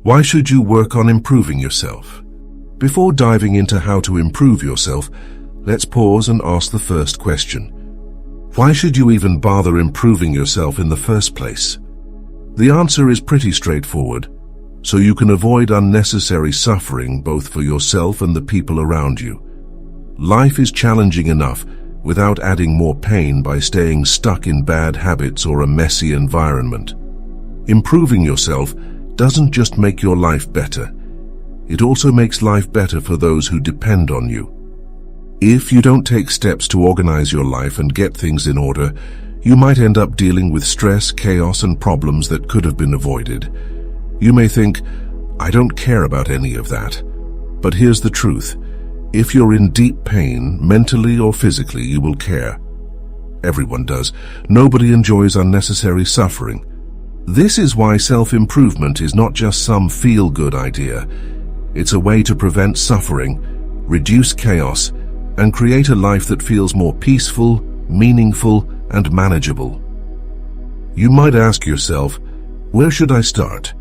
Why should you work on improving yourself? Before diving into how to improve yourself, let's pause and ask the first question. Why should you even bother improving yourself in the first place? The answer is pretty straightforward. So you can avoid unnecessary suffering both for yourself and the people around you. Life is challenging enough without adding more pain by staying stuck in bad habits or a messy environment. Improving yourself doesn't just make your life better. It also makes life better for those who depend on you. If you don't take steps to organize your life and get things in order, you might end up dealing with stress, chaos, and problems that could have been avoided. You may think, I don't care about any of that. But here's the truth. If you're in deep pain, mentally or physically, you will care. Everyone does. Nobody enjoys unnecessary suffering. This is why self-improvement is not just some feel-good idea. It's a way to prevent suffering, reduce chaos, and create a life that feels more peaceful, meaningful, and manageable. You might ask yourself, where should I start?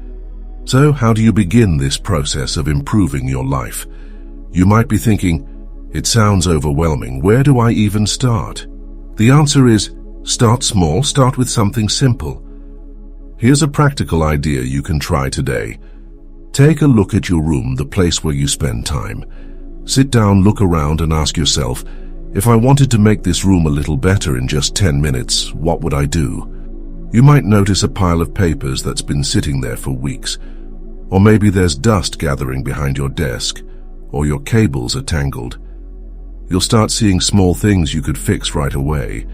So, how do you begin this process of improving your life? You might be thinking, it sounds overwhelming. Where do I even start? The answer is, start small, start with something simple. Here's a practical idea you can try today. Take a look at your room, the place where you spend time. Sit down, look around, and ask yourself, if I wanted to make this room a little better in just 10 minutes, what would I do? You might notice a pile of papers that's been sitting there for weeks. Or maybe there's dust gathering behind your desk, or your cables are tangled. You'll start seeing small things you could fix right away.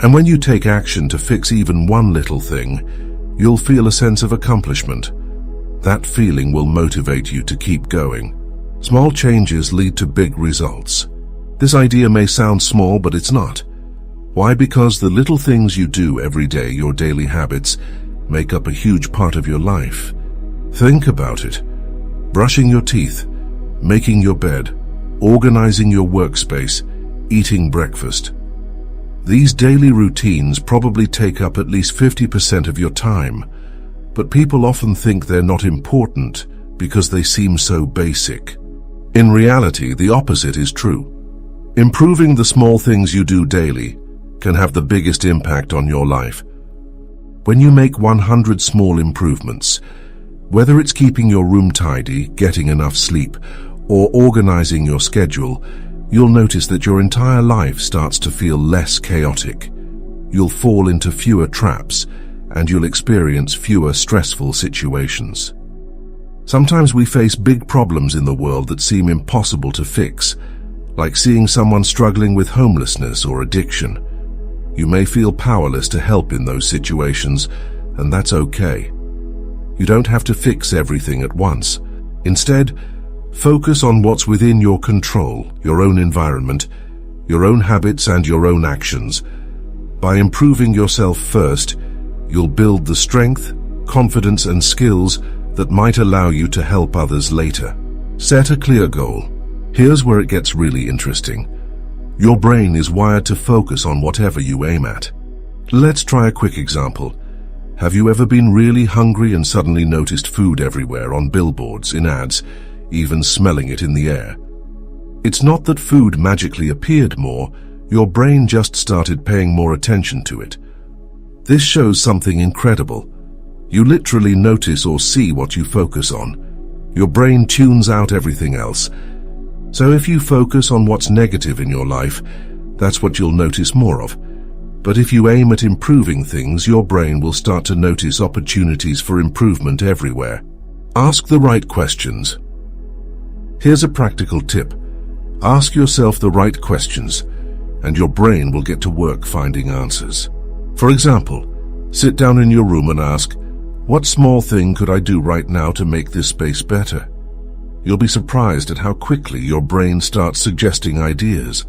And when you take action to fix even one little thing, you'll feel a sense of accomplishment. That feeling will motivate you to keep going. Small changes lead to big results. This idea may sound small, but it's not. Why? Because the little things you do every day, your daily habits, make up a huge part of your life. Think about it. Brushing your teeth, making your bed, organizing your workspace, eating breakfast. These daily routines probably take up at least 50% of your time, but people often think they're not important because they seem so basic. In reality, the opposite is true. Improving the small things you do daily can have the biggest impact on your life. When you make 100 small improvements, whether it's keeping your room tidy, getting enough sleep, or organizing your schedule, you'll notice that your entire life starts to feel less chaotic. You'll fall into fewer traps, and you'll experience fewer stressful situations. Sometimes we face big problems in the world that seem impossible to fix, like seeing someone struggling with homelessness or addiction. You may feel powerless to help in those situations, and that's okay. You don't have to fix everything at once. Instead, focus on what's within your control, your own environment, your own habits, and your own actions. By improving yourself first, you'll build the strength, confidence, and skills that might allow you to help others later. Set a clear goal. Here's where it gets really interesting. Your brain is wired to focus on whatever you aim at. Let's try a quick example. Have you ever been really hungry and suddenly noticed food everywhere, on billboards, in ads, even smelling it in the air? It's not that food magically appeared more, your brain just started paying more attention to it. This shows something incredible. You literally notice or see what you focus on. Your brain tunes out everything else. So if you focus on what's negative in your life, that's what you'll notice more of. But if you aim at improving things, your brain will start to notice opportunities for improvement everywhere. Ask the right questions. Here's a practical tip. Ask yourself the right questions, and your brain will get to work finding answers. For example, sit down in your room and ask, what small thing could I do right now to make this space better? You'll be surprised at how quickly your brain starts suggesting ideas.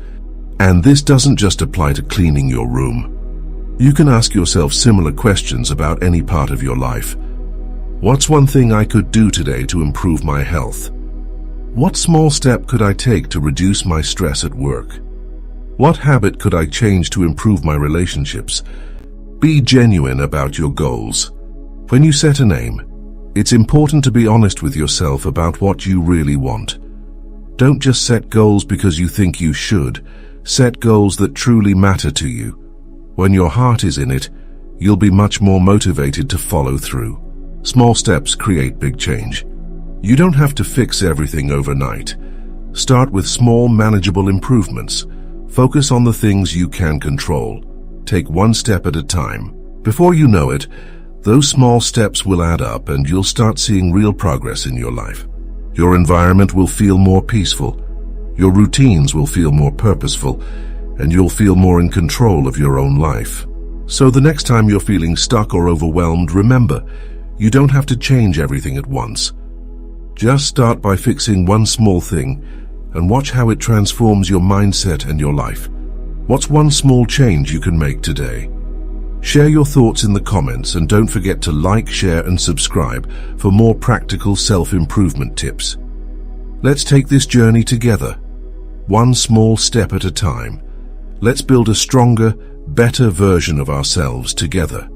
And this doesn't just apply to cleaning your room. You can ask yourself similar questions about any part of your life. What's one thing I could do today to improve my health? What small step could I take to reduce my stress at work? What habit could I change to improve my relationships? Be genuine about your goals. When you set an aim, It's important to be honest with yourself about what you really want. Don't just set goals because you think you should. Set goals that truly matter to you. When your heart is in it, you'll be much more motivated to follow through. Small steps create big change. You don't have to fix everything overnight. Start with small, manageable improvements. Focus on the things you can control. Take one step at a time. Before you know it, those small steps will add up and you'll start seeing real progress in your life. Your environment will feel more peaceful. Your routines will feel more purposeful, and you'll feel more in control of your own life. So the next time you're feeling stuck or overwhelmed, remember, you don't have to change everything at once. Just start by fixing one small thing and watch how it transforms your mindset and your life. What's one small change you can make today? Share your thoughts in the comments and don't forget to like, share and subscribe for more practical self-improvement tips. Let's take this journey together, one small step at a time. Let's build a stronger, better version of ourselves together.